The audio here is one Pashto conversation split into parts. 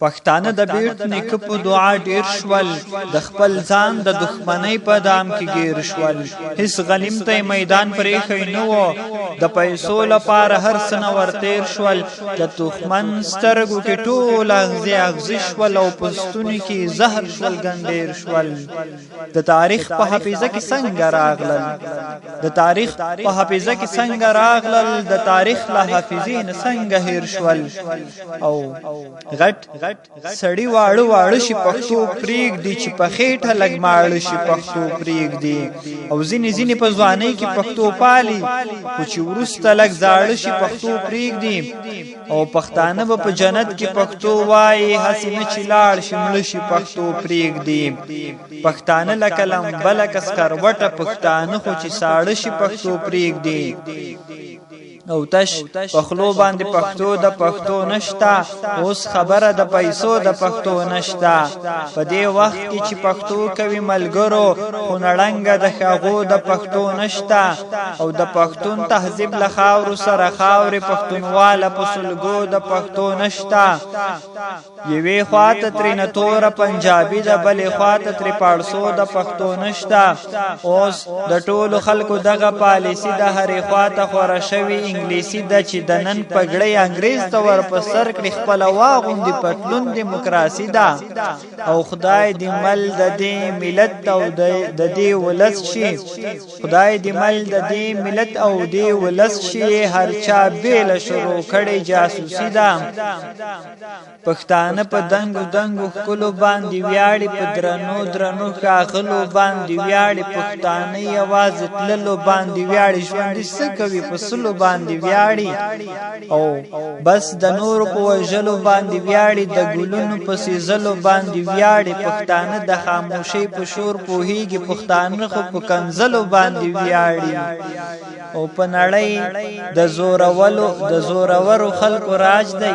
پښتانه د بیرت نیکه په دعا ډیر شول، د خپل ځان د دښمنۍ په دام کې ګیر شول. هیڅ غلیم ته میدان پرېښی نه و، د پیسو لپاره هر څه نه ورتیر شول. د دښمن سترګو کې ټول اغزي اغزي شول، او په ستوني کې زهر شول ګنډیر شول. د تاریخ په حافظه کې څنګه راغلل، د تاریخ په حافظه کې څنګه راغلل، د تاریخ له حافظې نه څنګه هیر شول. او غټ سړی واړه واړه شي پښتو پرېږدي، چې په خېټه لږ ماړه شي پښتو پرېږدي. او ځینې ځینې په ځوانۍ کې پښتو پالي، خو چې وروسته لږ زاړه شي پښتو پرېږدي. او پښتانه به په جنت کې پښتو وایي، هسې نه چې لاړ شي مړه شي پښتو پرېږدي. پښتانه لکه لمبه لکه سکروټه، پښتانه خو چې ساړه شي پښتو پرېږدي. او تش پخلو باندې پښتو د پښتو نشتا، اوس خبره د پیسو د پښتو نشتا. په دې وخت کې چې پښتو کوي ملګرو، خو نړنګه د ښاغو د پښتو نشتا. او د پښتون تهذیب له خاورو سره خاورې، پښتونواله په سلګو د پښتو نشتا. یوې خواته ترېنه توره پنجابي ده، بلې خواته ترې پاړسو د پښتو نشتا. اوس د ټولو خلکو دغه پالیسي د هرې خواته خوره شوي انګلیسي ده، چې د نن پګړۍ انګریز ته ور په سر کړي، خپله واغوندي پتلون دیموکراسي ده. او خدای دې مل د دې ملت او د دې ولس شي، خدای دې مل د دې ملت او دې ولس شي. هر چا بیله شروع کړي جاسوسي ده. پښتانه په دنګو دنګو ښکلو باندې ویاړي، په درنو درنو ښاغلو باندې ویاړي. پښتانه یوازې تللو باندې ویاړي، ژوندي څه کوي په سلو باندې ویاړي. او بس د نورو په وژلو باندې ویاړي، د ګلونو په سیزلو باندې ویاړي. پښتانه د خاموشۍ په شور پوهیږي، پښتانه خو په کنځلو باندې ویاړي. او په نړۍ د زورورو خلکو راج دی،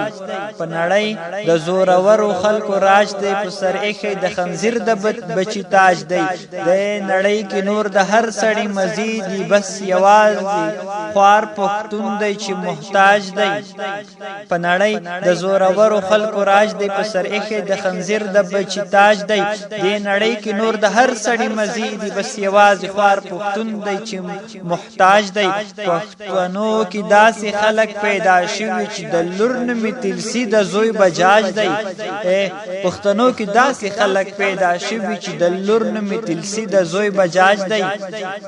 په نړۍ د زورورو خلکو راج دی. په سر ایښی د خنزیر د بچی تاج دی. د نړۍ کې نور د هر سړی مزید دی، بس یوازې خوار پښتون دی چې محتاج دی. په نړۍ د زورورو خلکو راج دی، په سر ایښی د خنزیر د بچی تاج دی. د نړۍ کې نور د هر سړی مزید دی، بس یوازې خوار پښتون دی چې محتاج دی. پښتنو کې داسې خلک پیدا شوي چې د لور نومې تلسي د زوی بجاج دی. پښتنو کې داسې خلک پیدا شوي چې د لور نومې تلسي د زوی بجاج دی.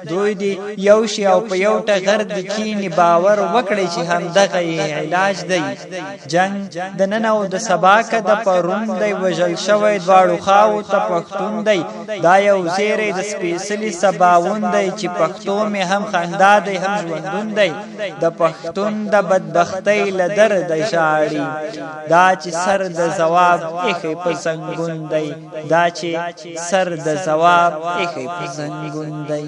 دوی دی یو شي او په یو ټغر د کینی باور وکړي چې همدغه علاج دی. جنگ د نن او د سبا که د پرون دی، وژل شوی دواړو خواو ته پښتون دی. دا یو زیری د سپېڅلي سباوون دی، چې پښتو مې هم خندا دی هم ژوندون دی. د پښتون د بدبختۍ له درده ژاړي، دا چې سر د ځواب ایښی په زنګون دی، دا چې سر د ځواب ایښی په زنګون دی.